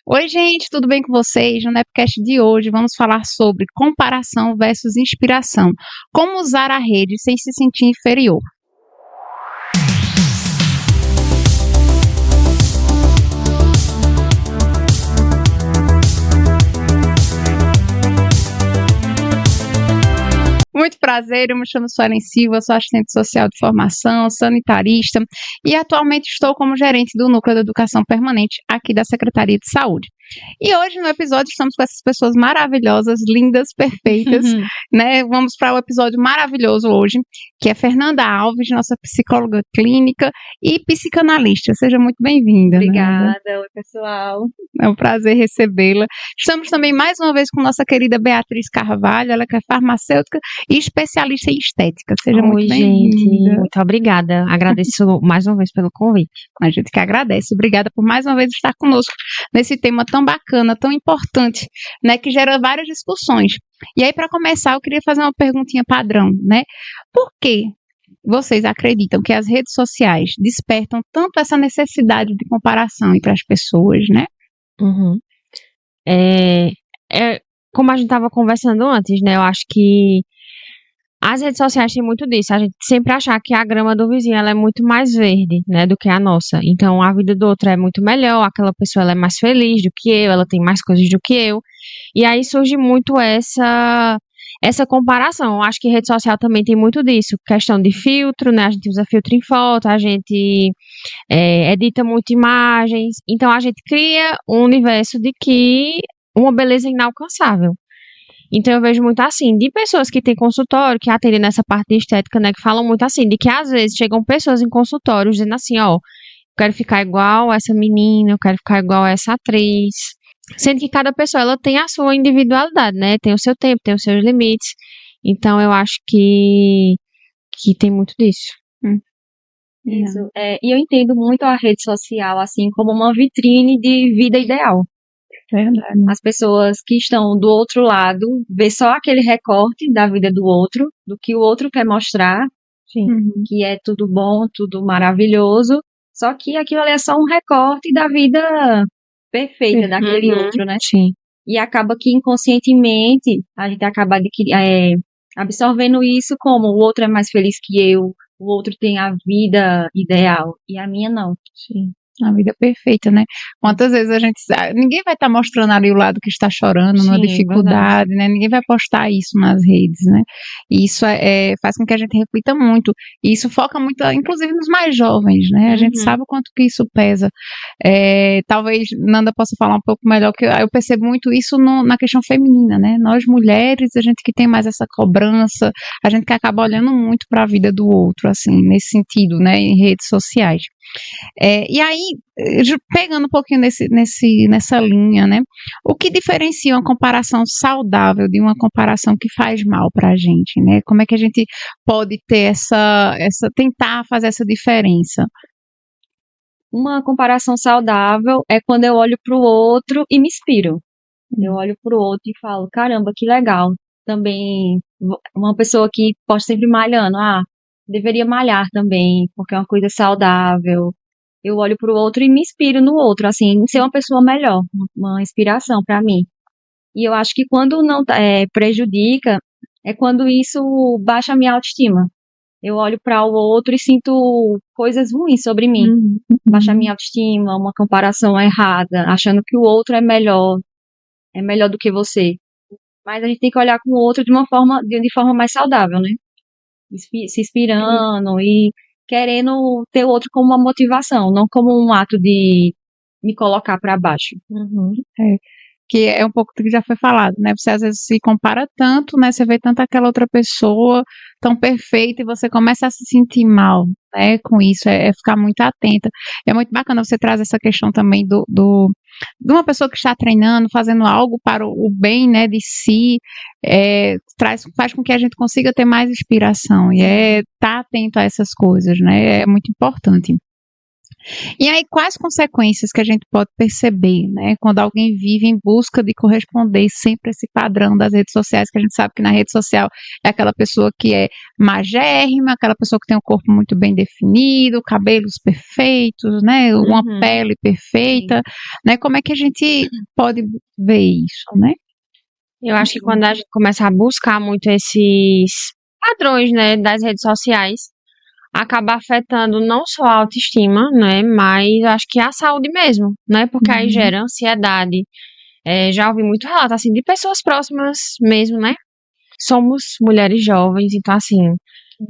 Oi, gente, tudo bem com vocês? No Nepcast de hoje vamos falar sobre comparação versus inspiração. Como usar a rede sem se sentir inferior. Muito prazer, eu me chamo Suelen Silva, sou assistente social de formação, sanitarista e atualmente estou como gerente do Núcleo de Educação Permanente aqui da Secretaria de Saúde. E hoje no episódio estamos com essas pessoas maravilhosas, lindas, perfeitas, né? Vamos para o episódio maravilhoso hoje, que é Fernanda Alves, nossa psicóloga clínica e psicanalista. Seja muito bem-vinda. Obrigada, oi pessoal. É um prazer recebê-la. Estamos também mais uma vez com nossa querida Beatriz Carvalho, ela que é farmacêutica e especialista em estética. Seja muito bem-vinda. Gente, muito obrigada. Agradeço mais uma vez pelo convite. A gente que agradece. Obrigada por mais uma vez estar conosco nesse tema tão bacana, tão importante, né, que gera várias discussões. E aí, para começar, eu queria fazer uma perguntinha padrão, né? Por que vocês acreditam que as redes sociais despertam tanto essa necessidade de comparação entre as pessoas, né? Uhum. Como a gente estava conversando antes, né? Eu acho que as redes sociais têm muito disso. A gente sempre achar que a grama do vizinho ela é muito mais verde, né, do que a nossa. Então, a vida do outro é muito melhor, aquela pessoa ela é mais feliz do que eu, ela tem mais coisas do que eu. E aí surge muito essa comparação. Eu acho que rede social também tem muito disso. Questão de filtro, né? A gente usa filtro em foto, a gente edita muito imagens. Então, a gente cria um universo de que uma beleza inalcançável. Então, eu vejo muito assim, de pessoas que têm consultório, que atendem nessa parte de estética, né, que falam muito assim, de que às vezes chegam pessoas em consultório dizendo assim, ó, eu quero ficar igual a essa menina, eu quero ficar igual a essa atriz. Sendo que cada pessoa, ela tem a sua individualidade, né, tem o seu tempo, tem os seus limites. Então, eu acho que tem muito disso. Isso, e eu entendo muito a rede social, assim, como uma vitrine de vida ideal. Verdade. As pessoas que estão do outro lado vê só aquele recorte da vida do outro, do que o outro quer mostrar, Sim. que é tudo bom, tudo maravilhoso, só que aquilo ali é só um recorte da vida perfeita daquele outro, né? Sim. E acaba que inconscientemente a gente acaba absorvendo isso como o outro é mais feliz que eu, o outro tem a vida ideal e a minha não. Sim. A vida perfeita, né? Quantas vezes a gente sabe, ninguém vai estar mostrando ali o lado que está chorando, numa dificuldade, né? Ninguém vai postar isso nas redes, né? E isso faz com que a gente reflita muito. E isso foca muito, inclusive, nos mais jovens, né? A gente sabe o quanto que isso pesa. Talvez Nanda possa falar um pouco melhor, que eu percebo muito isso na questão feminina, né? Nós mulheres, a gente que tem mais essa cobrança, a gente que acaba olhando muito para a vida do outro, assim, nesse sentido, né? Em redes sociais. E aí, pegando um pouquinho nessa linha, né? O que diferencia uma comparação saudável de uma comparação que faz mal para a gente, né? Como é que a gente pode ter tentar fazer essa diferença? Uma comparação saudável é quando eu olho para o outro e me inspiro. Eu olho para o outro e falo, caramba, que legal. Também, uma pessoa que posta sempre malhando, deveria malhar também, porque é uma coisa saudável. Eu olho para o outro e me inspiro no outro, assim, em ser uma pessoa melhor, uma inspiração para mim. E eu acho que quando não prejudica, é quando isso baixa a minha autoestima. Eu olho para o outro e sinto coisas ruins sobre mim. Baixa a minha autoestima, uma comparação errada, achando que o outro é melhor do que você. Mas a gente tem que olhar com o outro de forma mais saudável, né? Se inspirando e querendo ter o outro como uma motivação, não como um ato de me colocar para baixo. Que é um pouco do que já foi falado, né? Você às vezes se compara tanto, né? Você vê tanto aquela outra pessoa tão perfeita e você começa a se sentir mal, né? Com isso, ficar muito atenta. É muito bacana você trazer essa questão também de uma pessoa que está treinando, fazendo algo para o bem, né, de si, faz com que a gente consiga ter mais inspiração e estar atento a essas coisas, né? É muito importante. E aí, quais consequências que a gente pode perceber, né, quando alguém vive em busca de corresponder sempre a esse padrão das redes sociais, que a gente sabe que na rede social é aquela pessoa que é magérrima, aquela pessoa que tem um corpo muito bem definido, cabelos perfeitos, né, uma pele perfeita, né, como é que a gente pode ver isso, né? Eu acho que quando a gente começa a buscar muito esses padrões, né, das redes sociais, acaba afetando não só a autoestima, né, mas acho que a saúde mesmo, né, porque aí gera ansiedade. Já ouvi muito relato, assim, de pessoas próximas mesmo, né? Somos mulheres jovens, então, assim,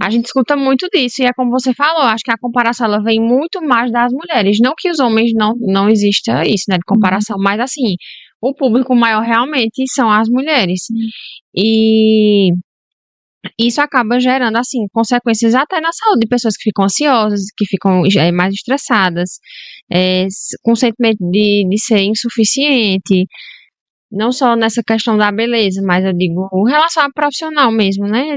a gente escuta muito disso, e é como você falou, acho que a comparação, ela vem muito mais das mulheres, não que os homens não exista isso, né, de comparação, mas, assim, o público maior realmente são as mulheres. E isso acaba gerando, assim, consequências até na saúde de pessoas que ficam ansiosas, que ficam mais estressadas, com sentimento de ser insuficiente, não só nessa questão da beleza, mas eu digo o relacionamento profissional mesmo, né?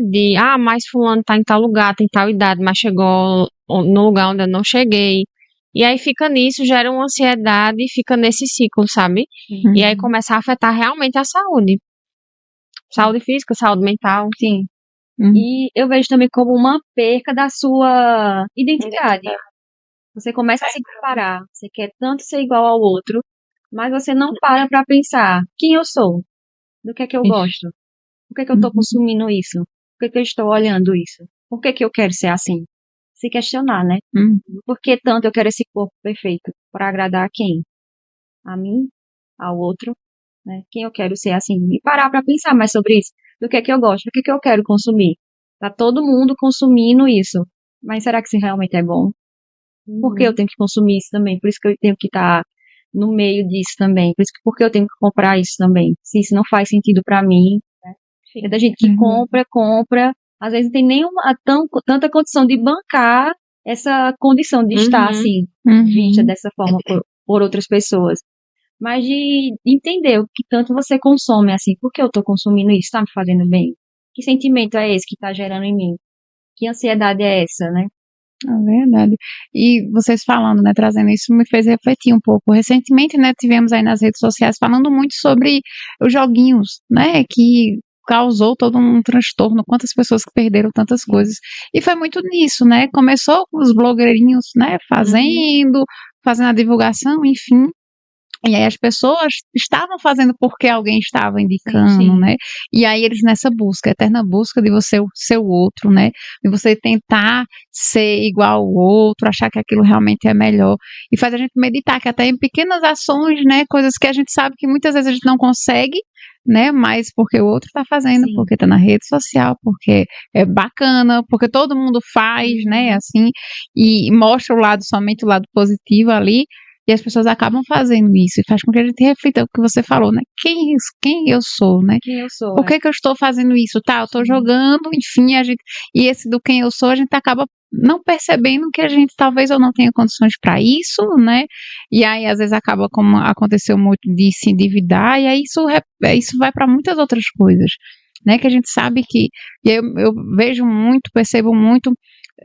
Mas fulano tá em tal lugar, tem tal idade, mas chegou no lugar onde eu não cheguei. E aí fica nisso, gera uma ansiedade e fica nesse ciclo, sabe? E aí começa a afetar realmente a saúde. Saúde física, saúde mental. Sim. E eu vejo também como uma perca da sua identidade. Você começa a se comparar, você quer tanto ser igual ao outro, mas você não para pensar quem eu sou, do que é que eu gosto, por que é que eu estou consumindo isso, por que é que eu estou olhando isso, por que é que eu quero ser assim. Se questionar, né? Por que tanto eu quero esse corpo perfeito? Para agradar a quem? A mim? Ao outro? Né? Quem eu quero ser assim? E parar para pensar mais sobre isso. Do que é que eu gosto? Do que é que eu quero consumir? Tá todo mundo consumindo isso. Mas será que isso realmente é bom? Por que eu tenho que consumir isso também? Por isso que eu tenho que estar no meio disso também. Por que eu tenho que comprar isso também? Se isso não faz sentido para mim. Né? É da gente que compra. Às vezes não tem tanta condição de bancar essa condição de estar assim, vista dessa forma por outras pessoas. Mas de entender o que tanto você consome, assim, por que eu estou consumindo isso? Está me fazendo bem? Que sentimento é esse que está gerando em mim? Que ansiedade é essa, né? É verdade. E vocês falando, né, trazendo isso, me fez refletir um pouco. Recentemente, né, tivemos aí nas redes sociais falando muito sobre os joguinhos, né, que causou todo um transtorno, quantas pessoas que perderam tantas coisas. E foi muito nisso, né, começou com os blogueirinhos, né, fazendo a divulgação, enfim. E aí as pessoas estavam fazendo porque alguém estava indicando, né? E aí eles nessa busca, eterna busca de você ser o outro, né? De você tentar ser igual ao outro, achar que aquilo realmente é melhor. E faz a gente meditar que até em pequenas ações, né? Coisas que a gente sabe que muitas vezes a gente não consegue, né? Mas porque o outro está fazendo, porque está na rede social, porque é bacana, porque todo mundo faz, né? Assim, e mostra somente o lado positivo ali. E as pessoas acabam fazendo isso e faz com que a gente reflita o que você falou, né? Quem eu sou, né? Quem eu sou. Por que eu estou fazendo isso? Tá, eu estou jogando, enfim, e esse do quem eu sou, a gente acaba não percebendo que a gente talvez eu não tenha condições para isso, né? E aí às vezes acaba como aconteceu muito de se endividar e aí isso vai para muitas outras coisas, né? Que a gente sabe que e eu vejo muito, percebo muito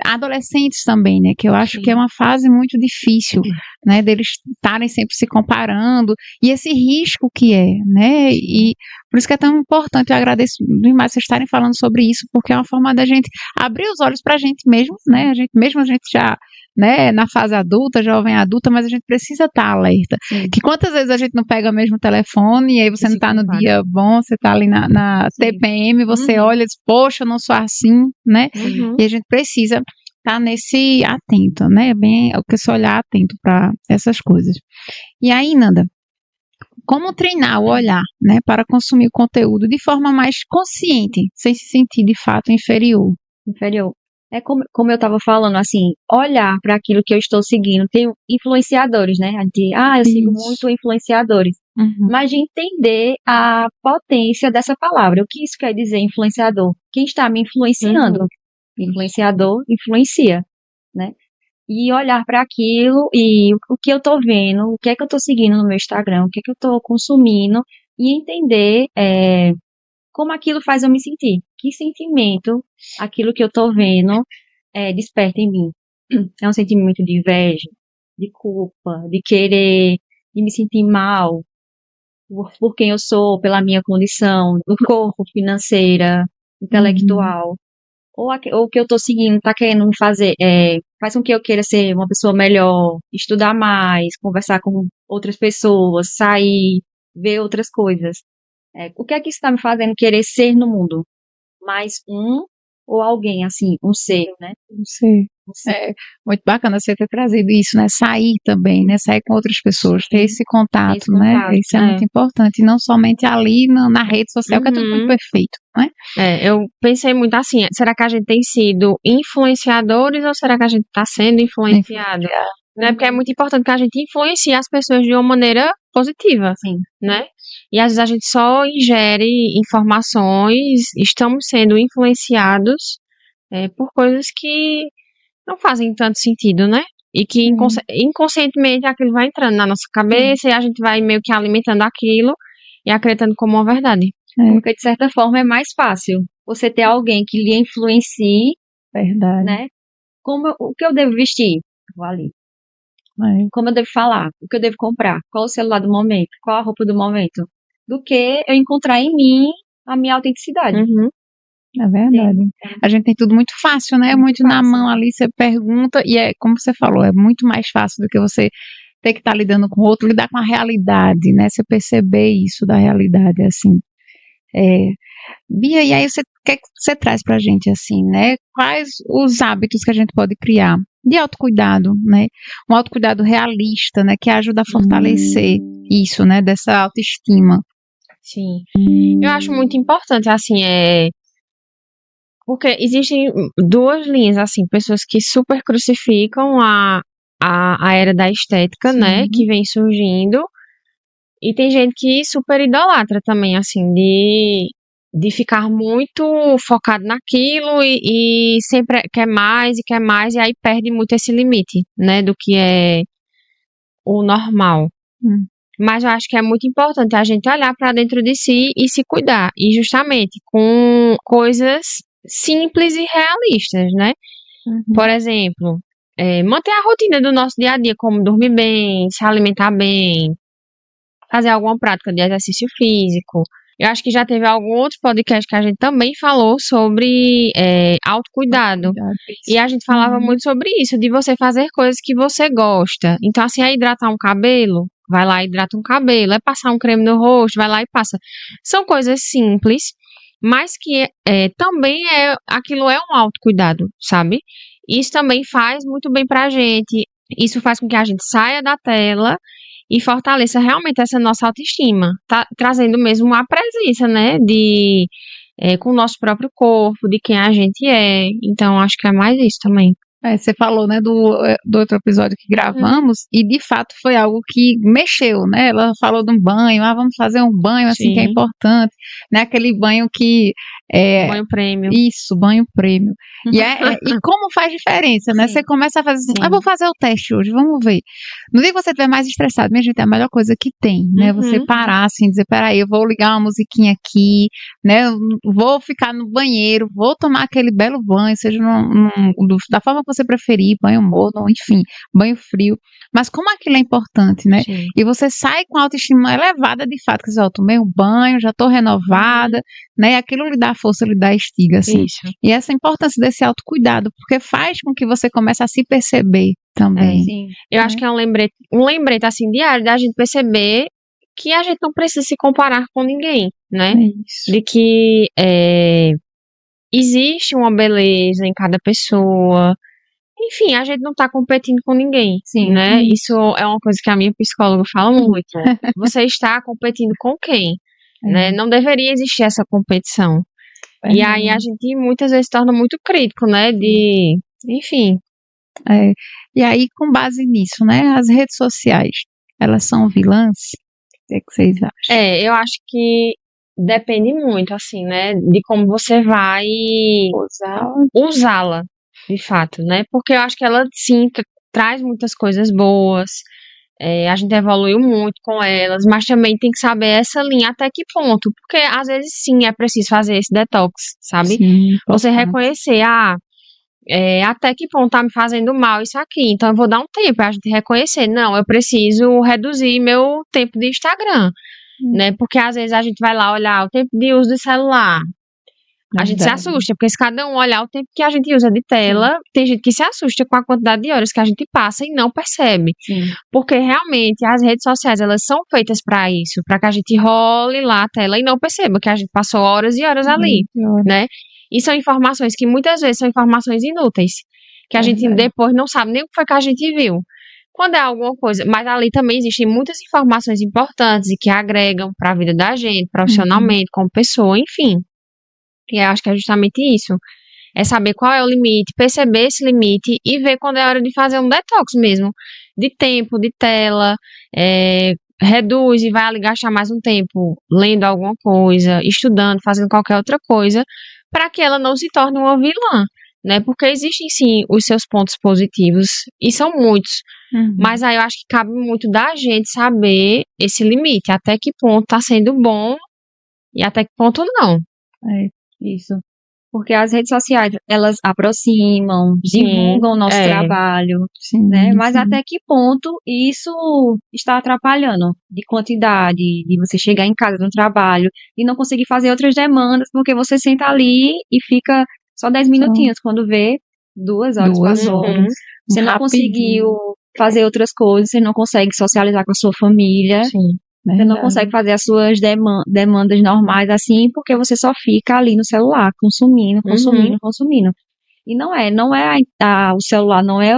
adolescentes também, né, que eu acho que é uma fase muito difícil, né, deles estarem sempre se comparando, e esse risco que é, né, e por isso que é tão importante, eu agradeço demais vocês estarem falando sobre isso, porque é uma forma da gente abrir os olhos pra gente mesmo, né, a gente já, né, na fase adulta, jovem adulta, mas a gente precisa estar alerta, que quantas vezes a gente não pega mesmo o telefone, e aí você não tá no dia bom, você tá ali na TPM, você olha e diz, poxa, eu não sou assim, né, e a gente precisa estar nesse atento, né? Bem, o que se olhar atento para essas coisas. E aí, Nanda, como treinar o olhar, né, para consumir o conteúdo de forma mais consciente, sem se sentir de fato inferior? É como eu estava falando, assim, olhar para aquilo que eu estou seguindo. Tem influenciadores, né? Eu sigo muito influenciadores. Mas de entender a potência dessa palavra. O que isso quer dizer, influenciador? Quem está me influenciando? Influenciador influencia, né? E olhar para aquilo e o que eu estou vendo, o que é que eu estou seguindo no meu Instagram, o que é que eu estou consumindo e entender como aquilo faz eu me sentir. Que sentimento aquilo que eu estou vendo desperta em mim. É um sentimento de inveja, de culpa, de querer, de me sentir mal por quem eu sou, pela minha condição, do corpo, financeira, intelectual. Ou o que eu tô seguindo tá querendo me fazer, faz com que eu queira ser uma pessoa melhor, estudar mais, conversar com outras pessoas, sair, ver outras coisas. O que é que isso tá me fazendo querer ser no mundo? Mais um ou alguém, assim, um ser, né? Não sei. Um ser. É muito bacana você ter trazido isso, né? Sair também, né? Sair com outras pessoas, ter esse contato, Esse né? contato, Isso é muito importante. E não somente ali na rede social, que é tudo muito Uhum. perfeito, né? Eu pensei muito assim, será que a gente tem sido influenciadores ou será que a gente está sendo influenciado? Né? Porque é muito importante que a gente influencie as pessoas de uma maneira positiva, Sim. né? E às vezes a gente só ingere informações, estamos sendo influenciados por coisas que não fazem tanto sentido, né? E que inconscientemente aquilo vai entrando na nossa cabeça e a gente vai meio que alimentando aquilo e acreditando como uma verdade. Porque, de certa forma, é mais fácil você ter alguém que lhe influencie, Verdade. né? O que eu devo vestir? Vou ali. É. Como eu devo falar? O que eu devo comprar? Qual o celular do momento? Qual a roupa do momento? Do que eu encontrar em mim a minha autenticidade. Uhum. É verdade. A gente tem tudo muito fácil, né? Muito na fácil. mão ali, você pergunta, e como você falou, é muito mais fácil do que você ter que estar lidando com o outro, lidar com a realidade, né? Você perceber isso da realidade, assim. Bia, e aí o que é que você traz pra gente, assim, né? Quais os hábitos que a gente pode criar de autocuidado, né? Um autocuidado realista, né? Que ajuda a fortalecer isso, né? Dessa autoestima. Sim. Eu acho muito importante, assim, porque existem duas linhas, assim, pessoas que super crucificam a era da estética, Sim. né, que vem surgindo, e tem gente que super idolatra também, assim, de ficar muito focado naquilo e sempre quer mais, e aí perde muito esse limite, né, do que é o normal. Mas eu acho que é muito importante a gente olhar para dentro de si e se cuidar. E justamente com coisas simples e realistas, né? Por exemplo, manter a rotina do nosso dia a dia, como dormir bem, se alimentar bem, fazer alguma prática de exercício físico. Eu acho que já teve algum outro podcast que a gente também falou sobre autocuidado. E a gente falava muito sobre isso, de você fazer coisas que você gosta. Então, assim, é hidratar um cabelo, vai lá e hidrata um cabelo. É passar um creme no rosto, vai lá e passa. São coisas simples, mas que também aquilo é um autocuidado, sabe? Isso também faz muito bem pra gente. Isso faz com que a gente saia da tela e fortaleça realmente essa nossa autoestima. Tá trazendo mesmo a presença, né? Com o nosso próprio corpo, de quem a gente é. Então, acho que é mais isso também. Você falou, né, do outro episódio que gravamos, e de fato foi algo que mexeu, né? Ela falou de um banho, vamos fazer um banho, assim, Sim. que é importante, né? Aquele banho que Banho prêmio. Isso, banho prêmio. E como faz diferença, né? Sim. Você começa a fazer assim, Sim. vou fazer o teste hoje, vamos ver. No dia que você estiver mais estressado, minha gente, é a melhor coisa que tem, né? Você parar assim, dizer, peraí, eu vou ligar uma musiquinha aqui, né? Eu vou ficar no banheiro, vou tomar aquele belo banho, seja da forma que você preferir, banho morno, enfim, banho frio. Mas como aquilo é importante, né? Sim. E você sai com a autoestima elevada de fato, que diz, ó, tomei um banho, já tô renovada, né? E aquilo lhe dá força, lhe dá estiga, assim. Isso. E essa importância desse autocuidado, porque faz com que você comece a se perceber também. Sim. Eu acho que é um lembrete assim diário da gente perceber que a gente não precisa se comparar com ninguém, né? Isso. De que existe uma beleza em cada pessoa. Enfim, a gente não tá competindo com ninguém, Sim. né? Isso é uma coisa que a minha psicóloga fala muito. Você está competindo com quem? Né? Não deveria existir essa competição. E aí a gente muitas vezes se torna muito crítico, né? Enfim. E aí, com base nisso, né? As redes sociais, elas são vilãs? O que vocês acham? Eu acho que depende muito, assim, né? De como você vai usá-la, de fato, né? Porque eu acho que ela, sim, traz muitas coisas boas. A gente evoluiu muito com elas, mas também tem que saber essa linha até que ponto. Porque às vezes sim é preciso fazer esse detox, sabe? Sim, Você reconhecer, Até que ponto tá me fazendo mal isso aqui. Então eu vou dar um tempo pra gente reconhecer. Não, eu preciso reduzir meu tempo de Instagram, né? Porque às vezes a gente vai lá olhar o tempo de uso do celular. A gente se assusta, porque se cada um olhar o tempo que a gente usa de tela, tem gente que se assusta com a quantidade de horas que a gente passa e não percebe. Sim. Porque realmente as redes sociais, elas são feitas para isso, para que a gente role lá a tela e não perceba que a gente passou horas e horas ali, né? E são informações que muitas vezes são informações inúteis, que a gente depois não sabe nem o que foi que a gente viu. Quando é alguma coisa, mas ali também existem muitas informações importantes e que agregam para a vida da gente, profissionalmente, como pessoa, enfim. E eu acho que é justamente isso. É saber qual é o limite, perceber esse limite e ver quando é hora de fazer um detox mesmo. De tempo, de tela, reduz e vai ali gastar mais um tempo lendo alguma coisa, estudando, fazendo qualquer outra coisa, para que ela não se torne uma vilã, né? Porque existem sim os seus pontos positivos, e são muitos. Mas aí eu acho que cabe muito da gente saber esse limite, até que ponto tá sendo bom e até que ponto não. Isso. Porque as redes sociais, elas aproximam, divulgam o nosso trabalho, né? Mas até que ponto isso está atrapalhando de quantidade, de você chegar em casa no trabalho e não conseguir fazer outras demandas, porque você senta ali e fica só 10 minutinhos, quando vê 2 horas, 4 horas. Você não conseguiu fazer outras coisas, você não consegue socializar com a sua família. Sim. Você não consegue fazer as suas demandas normais assim, porque você só fica ali no celular, consumindo. E não é o celular, não é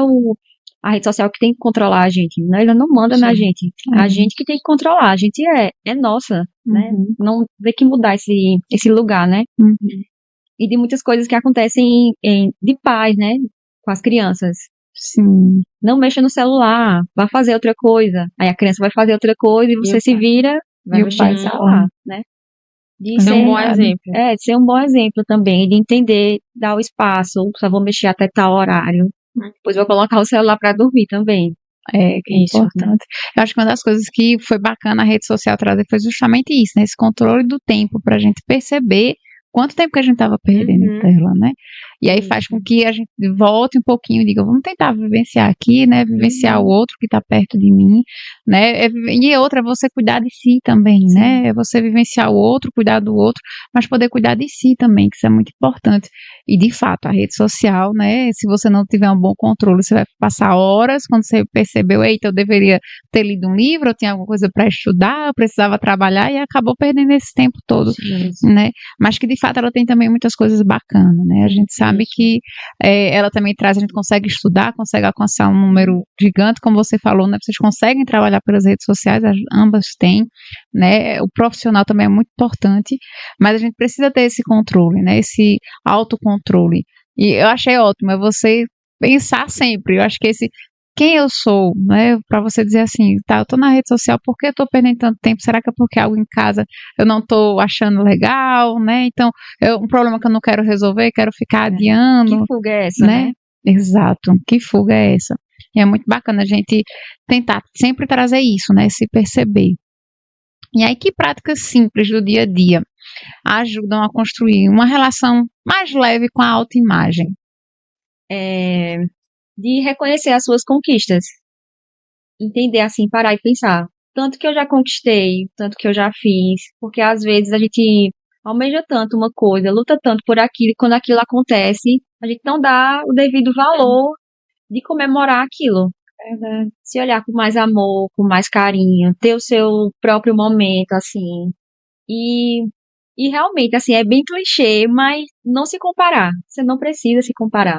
a rede social que tem que controlar a gente, né? Ele não manda na gente. A gente que tem que controlar, a gente é nossa, né? Não tem que mudar esse lugar, né? E de muitas coisas que acontecem de pais, né? Com as crianças. Sim. Não mexa no celular, vai fazer outra coisa. Aí a criança vai fazer outra coisa e você se vira, vai mexer no celular, né? De ser um bom exemplo. De ser um bom exemplo também, de entender, dar o espaço, só vou mexer até tal horário. Depois vou colocar o celular para dormir também. É importante. Eu acho que uma das coisas que foi bacana a rede social trazer foi justamente isso, né? Esse controle do tempo, pra gente perceber quanto tempo que a gente estava perdendo em tela, né? E aí faz com que a gente volte um pouquinho e diga, vamos tentar vivenciar aqui, né? Vivenciar o outro que está perto de mim, né? E outra é você cuidar de si também, né? É você vivenciar o outro, cuidar do outro, mas poder cuidar de si também, que isso é muito importante. E, de fato, a rede social, né? Se você não tiver um bom controle, você vai passar horas quando você percebeu, eita, eu deveria ter lido um livro, eu tinha alguma coisa para estudar, eu precisava trabalhar e acabou perdendo esse tempo todo, né? Mas que, de fato, ela tem também muitas coisas bacanas, né? A gente sabe que ela também traz, a gente consegue estudar, consegue alcançar um número gigante, como você falou, né? Vocês conseguem trabalhar pelas redes sociais, ambas têm, né? O profissional também é muito importante, mas a gente precisa ter esse controle, né? Esse autocontrole. E eu achei ótimo, é você pensar sempre, eu acho que quem eu sou, né, para você dizer assim, tá, eu tô na rede social, por que eu tô perdendo tanto tempo? Será que é porque algo em casa eu não tô achando legal, né? Então, um problema que eu não quero resolver, quero ficar adiando. Que fuga é essa, né? Exato, que fuga é essa? E é muito bacana a gente tentar sempre trazer isso, né, se perceber. E aí, que práticas simples do dia a dia ajudam a construir uma relação mais leve com a autoimagem? De reconhecer as suas conquistas. Entender assim, parar e pensar. Tanto que eu já conquistei, tanto que eu já fiz. Porque às vezes a gente almeja tanto uma coisa, luta tanto por aquilo, e quando aquilo acontece, a gente não dá o devido valor de comemorar aquilo. Se olhar com mais amor, com mais carinho, ter o seu próprio momento, assim. E realmente, assim, é bem clichê, mas não se comparar. Você não precisa se comparar.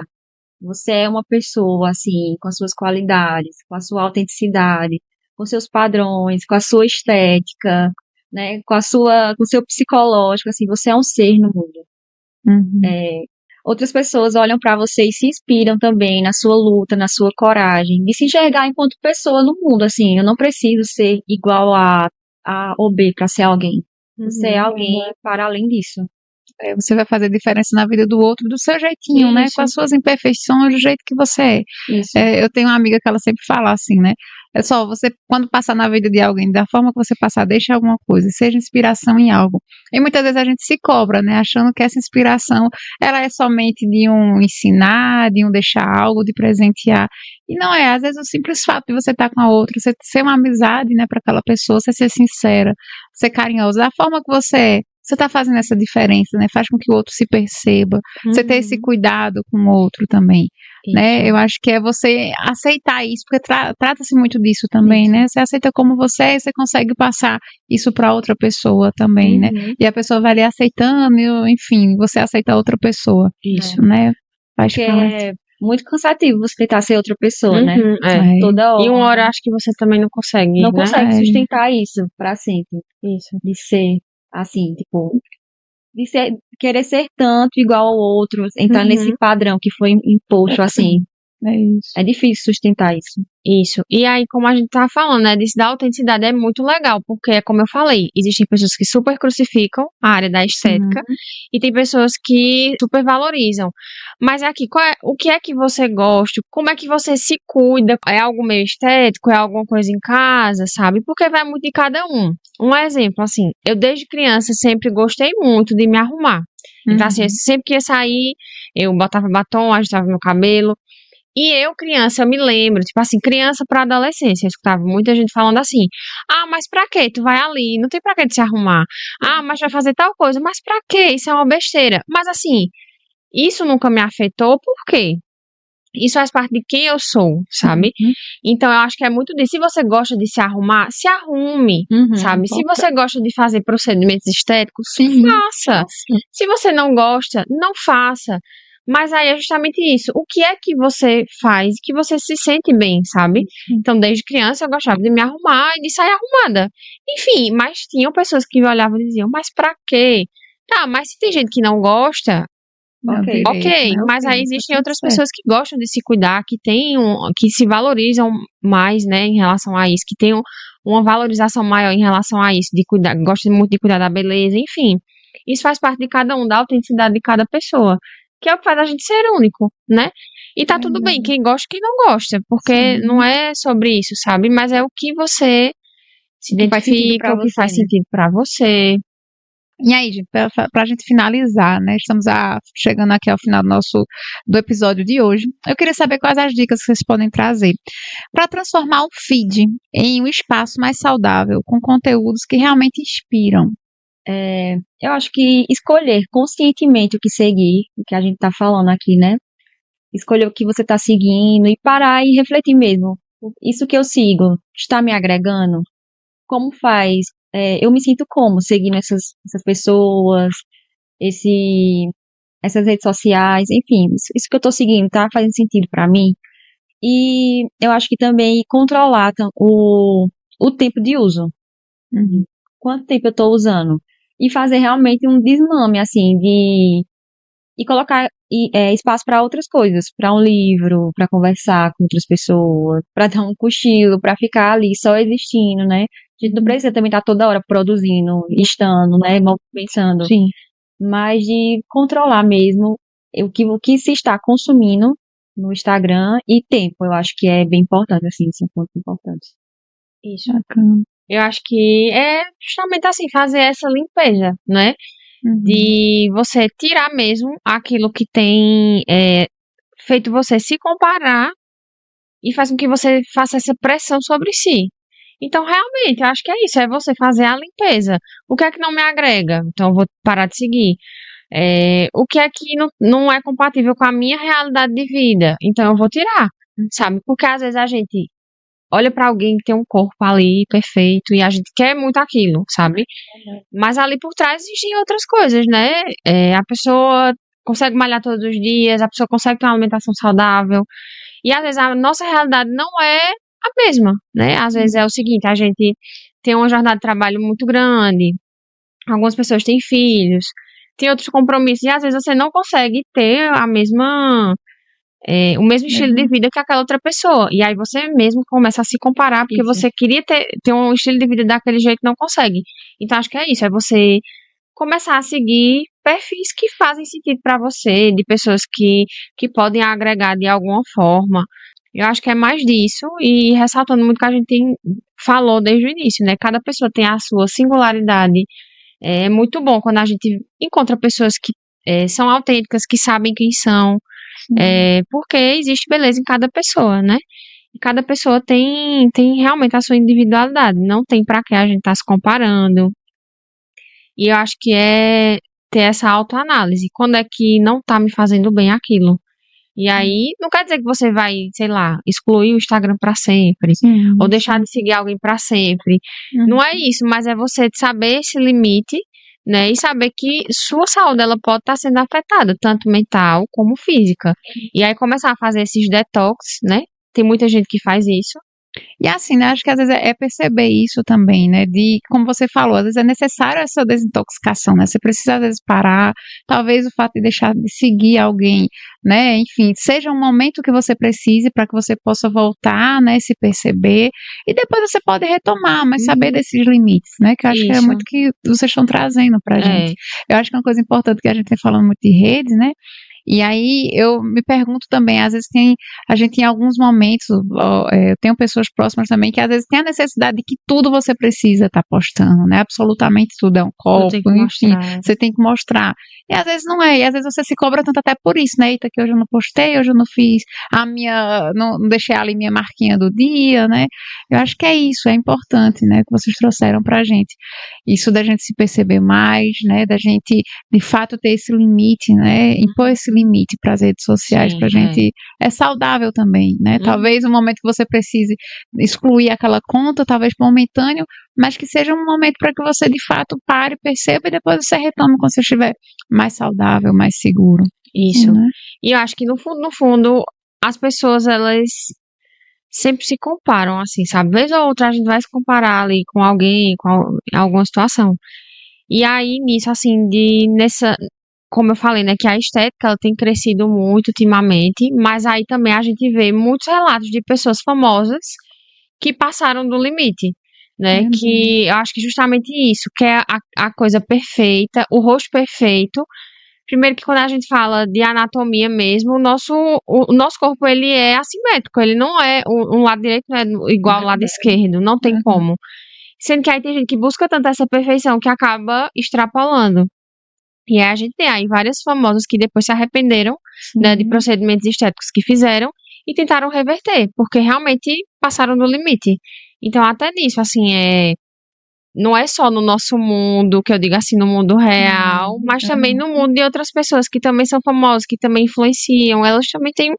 Você é uma pessoa, assim, com as suas qualidades, com a sua autenticidade, com seus padrões, com a sua estética, né, com o seu psicológico, assim, você é um ser no mundo. Outras pessoas olham para você e se inspiram também na sua luta, na sua coragem, de se enxergar enquanto pessoa no mundo, assim, eu não preciso ser igual a ou B para ser alguém. Você é alguém para além disso. Você vai fazer diferença na vida do outro do seu jeitinho, né? Com as suas imperfeições, do jeito que você é. Eu tenho uma amiga que ela sempre fala assim, né? É só você, quando passar na vida de alguém, da forma que você passar, deixe alguma coisa, seja inspiração em algo. E muitas vezes a gente se cobra, né? Achando que essa inspiração, ela é somente de um ensinar, de um deixar algo, de presentear. E não é, às vezes o simples fato de você estar com a outra, você ser uma amizade, né, para aquela pessoa, você ser sincera, ser carinhosa, da forma que você é. Você está fazendo essa diferença, né? Faz com que o outro se perceba. Você ter esse cuidado com o outro também, né? Eu acho que é você aceitar isso, porque trata-se muito disso também, né? Você aceita como você é e você consegue passar isso para outra pessoa também, né? E a pessoa vai lhe aceitando, enfim, você aceita a outra pessoa. Isso. Né? Faz Porque parte. é muito cansativo você tentar ser outra pessoa, né? É. Toda hora. E uma hora eu acho que você também não consegue, Não né? consegue sustentar isso pra sempre. Isso. De ser assim, tipo, de ser, querer ser tanto igual ao outro, entrar nesse padrão que foi imposto, assim. É isso. É difícil sustentar isso. Isso. E aí, como a gente tava falando, né, disso da autenticidade é muito legal, porque, como eu falei, existem pessoas que super crucificam a área da estética e tem pessoas que super valorizam. Mas aqui, o que é que você gosta? Como é que você se cuida? É algo meio estético? É alguma coisa em casa, sabe? Porque vai muito de cada um. Um exemplo, assim, eu desde criança sempre gostei muito de me arrumar. Então, assim, sempre que ia sair, eu botava batom, ajustava meu cabelo. E eu, criança, eu me lembro, tipo assim, criança pra adolescência, eu escutava muita gente falando assim, mas pra quê? Tu vai ali, não tem pra que tu se arrumar. Mas vai fazer tal coisa, mas pra quê? Isso é uma besteira. Mas assim, isso nunca me afetou, por quê? Isso faz parte de quem eu sou, sabe? Então, eu acho que é muito disso. Se você gosta de se arrumar, se arrume, sabe? Se você gosta de fazer procedimentos estéticos, faça. Se você não gosta, não faça. Mas aí é justamente isso. O que é que você faz que você se sente bem, sabe? Então, desde criança eu gostava de me arrumar e de sair arrumada. Enfim, mas tinham pessoas que me olhavam e diziam, mas pra quê? Tá, mas se tem gente que não gosta, ok, mas aí existem outras pessoas que gostam de se cuidar, que se valorizam mais, né, em relação a isso, que tem uma valorização maior em relação a isso, de cuidar, gostam muito de cuidar da beleza, enfim. Isso faz parte de cada um, da autenticidade de cada pessoa, que é o que faz a gente ser único, né? E tá tudo bem, quem gosta, quem não gosta, porque não é sobre isso, sabe? Mas é o que você se identifica, o que faz sentido pra você. E aí, gente, pra gente finalizar, né? Estamos chegando aqui ao final do episódio de hoje. Eu queria saber quais as dicas que vocês podem trazer para transformar o feed em um espaço mais saudável, com conteúdos que realmente inspiram. Eu acho que escolher conscientemente o que seguir, o que a gente tá falando aqui, né? Escolher o que você tá seguindo e parar e refletir mesmo. Isso que eu sigo está me agregando? Como faz? Eu me sinto como seguindo essas pessoas, essas redes sociais, enfim, isso que eu tô seguindo tá fazendo sentido pra mim? E eu acho que também controlar o tempo de uso. Quanto tempo eu tô usando? E fazer realmente um desmame, assim, e colocar espaço para outras coisas, para um livro, para conversar com outras pessoas, para dar um cochilo, para ficar ali só existindo, né? A gente não precisa também estar toda hora produzindo, estando, né? Pensando. Sim. Mas de controlar mesmo o que se está consumindo no Instagram e tempo. Eu acho que é bem importante, assim, são pontos importantes. Isso. Eu acho que é justamente assim, fazer essa limpeza, né? De você tirar mesmo aquilo que tem feito você se comparar e faz com que você faça essa pressão sobre si. Então, realmente, eu acho que é isso, é você fazer a limpeza. O que é que não me agrega? Então, eu vou parar de seguir. O que é que não é compatível com a minha realidade de vida? Então, eu vou tirar, sabe? Porque às vezes a gente olha pra alguém que tem um corpo ali perfeito e a gente quer muito aquilo, sabe? Mas ali por trás existem outras coisas, né? A pessoa consegue malhar todos os dias, a pessoa consegue ter uma alimentação saudável. E às vezes a nossa realidade não é a mesma, né? Às vezes é o seguinte, a gente tem uma jornada de trabalho muito grande, algumas pessoas têm filhos, tem outros compromissos, e às vezes você não consegue ter o mesmo estilo de vida que aquela outra pessoa. E aí você mesmo começa a se comparar, porque você queria ter um estilo de vida daquele jeito e não consegue. Então acho que é isso, é você começar a seguir perfis que fazem sentido para você, de pessoas que podem agregar de alguma forma. Eu acho que é mais disso, e ressaltando muito o que a gente falou desde o início, né? Cada pessoa tem a sua singularidade. É muito bom quando a gente encontra pessoas que são autênticas, que sabem quem são, porque existe beleza em cada pessoa, né? E cada pessoa tem realmente a sua individualidade, não tem pra que a gente tá se comparando. E eu acho que é ter essa autoanálise. Quando é que não tá me fazendo bem aquilo? E aí, não quer dizer que você vai, sei lá, excluir o Instagram pra sempre, ou deixar de seguir alguém pra sempre. Não é isso, mas é você saber esse limite, né? E saber que sua saúde, ela pode estar sendo afetada, tanto mental como física. E aí começar a fazer esses detox, né? Tem muita gente que faz isso. E assim, né, acho que às vezes é perceber isso também, né, de, como você falou, às vezes é necessário essa desintoxicação, né, você precisa às vezes parar, talvez o fato de deixar de seguir alguém, né, enfim, seja um momento que você precise para que você possa voltar, né, se perceber, e depois você pode retomar, mas saber desses limites, né, que eu acho que é Isso. muito que vocês estão trazendo pra gente. Eu acho que é uma coisa importante que a gente tem falando muito de redes, né, e aí eu me pergunto também, às vezes a gente em alguns momentos, eu tenho pessoas próximas também que às vezes tem a necessidade de que tudo você precisa estar postando, né? Absolutamente tudo, é um copo, enfim, você tem que mostrar. E às vezes não é, e às vezes você se cobra tanto até por isso, né? Eita, que hoje eu não postei, hoje eu não fiz não deixei ali minha marquinha do dia, né? Eu acho que é isso, é importante, né? Que vocês trouxeram pra gente. Isso da gente se perceber mais, né? Da gente, de fato, ter esse limite, né? Impor esse limite para as redes sociais, pra gente, é saudável também, né? Talvez um momento que você precise excluir aquela conta, talvez momentâneo, mas que seja um momento para que você de fato pare, perceba e depois você retome quando você estiver mais saudável, mais seguro. Isso. Né? E eu acho que no fundo, as pessoas, elas sempre se comparam, assim, sabe? Vez ou outra a gente vai se comparar ali com alguém, alguma situação. E aí, nisso, assim, como eu falei, né, que a estética, ela tem crescido muito ultimamente, mas aí também a gente vê muitos relatos de pessoas famosas que passaram do limite, né, que eu acho que justamente isso, que é a coisa perfeita, o rosto perfeito. Primeiro que quando a gente fala de anatomia mesmo, o nosso corpo, ele é assimétrico, ele não é, um lado direito não é igual ao lado esquerdo, não tem como. Sendo que aí tem gente que busca tanto essa perfeição que acaba extrapolando. E aí a gente tem aí várias famosas que depois se arrependeram, né, de procedimentos estéticos que fizeram e tentaram reverter, porque realmente passaram do limite. Então, até nisso, assim, não é só no nosso mundo, que eu digo assim, no mundo real, mas também no mundo de outras pessoas que também são famosas, que também influenciam, elas também têm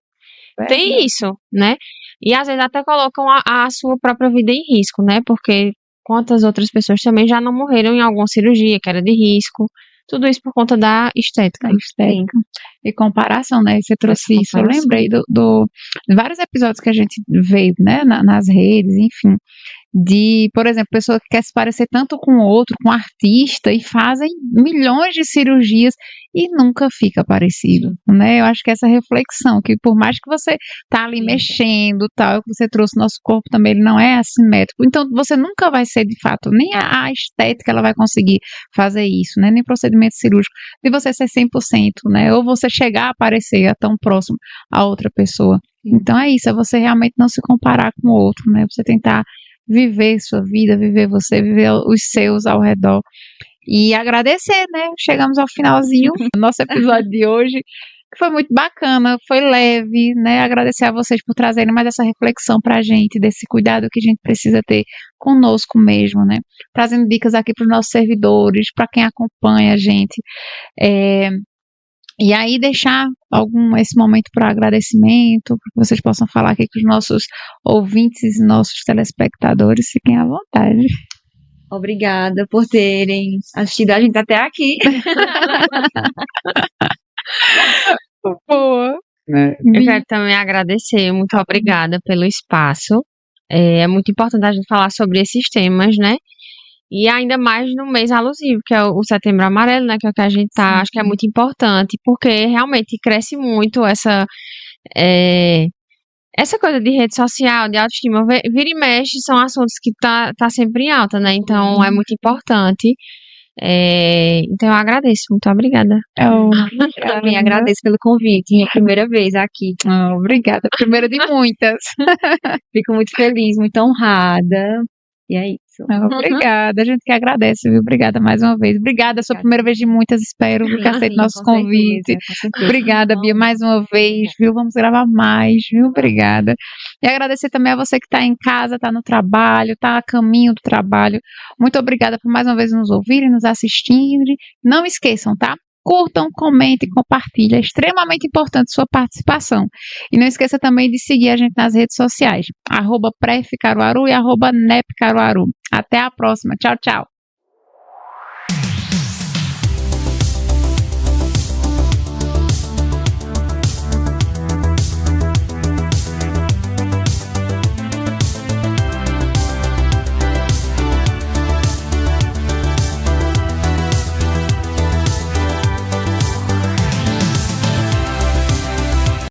isso, né? E às vezes até colocam a sua própria vida em risco, né? Porque quantas outras pessoas também já não morreram em alguma cirurgia que era de risco. Tudo isso por conta da estética. E comparação, né? Você trouxe isso. Eu lembrei de vários episódios que a gente veio, né? Nas redes, enfim. Por exemplo, pessoa que quer se parecer tanto com outro, com artista, e fazem milhões de cirurgias e nunca fica parecido, né? Eu acho que essa reflexão, que por mais que você tá ali mexendo, tal, que você trouxe, nosso corpo também, ele não é assimétrico, então você nunca vai ser, de fato, nem a estética ela vai conseguir fazer isso, né? Nem procedimento cirúrgico, de você ser 100%, né? Ou você chegar a parecer tão próximo a outra pessoa. Então é isso, é você realmente não se comparar com o outro, né? Você tentar viver sua vida, viver você, viver os seus ao redor. E agradecer, né? Chegamos ao finalzinho do nosso episódio de hoje, que foi muito bacana, foi leve, né? Agradecer a vocês por trazerem mais essa reflexão pra gente, desse cuidado que a gente precisa ter conosco mesmo, né? Trazendo dicas aqui para os nossos servidores, para quem acompanha a gente. E aí deixar esse momento para agradecimento, para que vocês possam falar aqui com os nossos ouvintes e nossos telespectadores, fiquem à vontade. Obrigada por terem assistido a gente até aqui. Boa. Eu quero também agradecer, muito obrigada pelo espaço. É muito importante a gente falar sobre esses temas, né? E ainda mais no mês alusivo, que é o Setembro Amarelo, né? Que é o que a gente tá, acho que é muito importante, porque realmente cresce muito essa coisa de rede social, de autoestima. Vira e mexe, são assuntos que tá sempre em alta, né? Então é muito importante Então eu agradeço, muito obrigada. Eu Também agradeço pelo convite, minha primeira vez aqui. Obrigada, primeira de muitas. Fico muito feliz, muito honrada. E é isso. Obrigada, a gente que agradece, viu? Obrigada mais uma vez. Obrigada, sua primeira vez de muitas, espero que aceite nosso convite. Obrigada, Bia, mais uma vez, viu? Vamos gravar mais, viu? Obrigada. E agradecer também a você que está em casa, está no trabalho, está a caminho do trabalho. Muito obrigada por mais uma vez nos ouvirem, nos assistirem. Não esqueçam, tá? Curtam, comentem, compartilhem. É extremamente importante sua participação. E não esqueça também de seguir a gente nas redes sociais. @prefcaruaru e @nepcaruaru. Até a próxima. Tchau, tchau.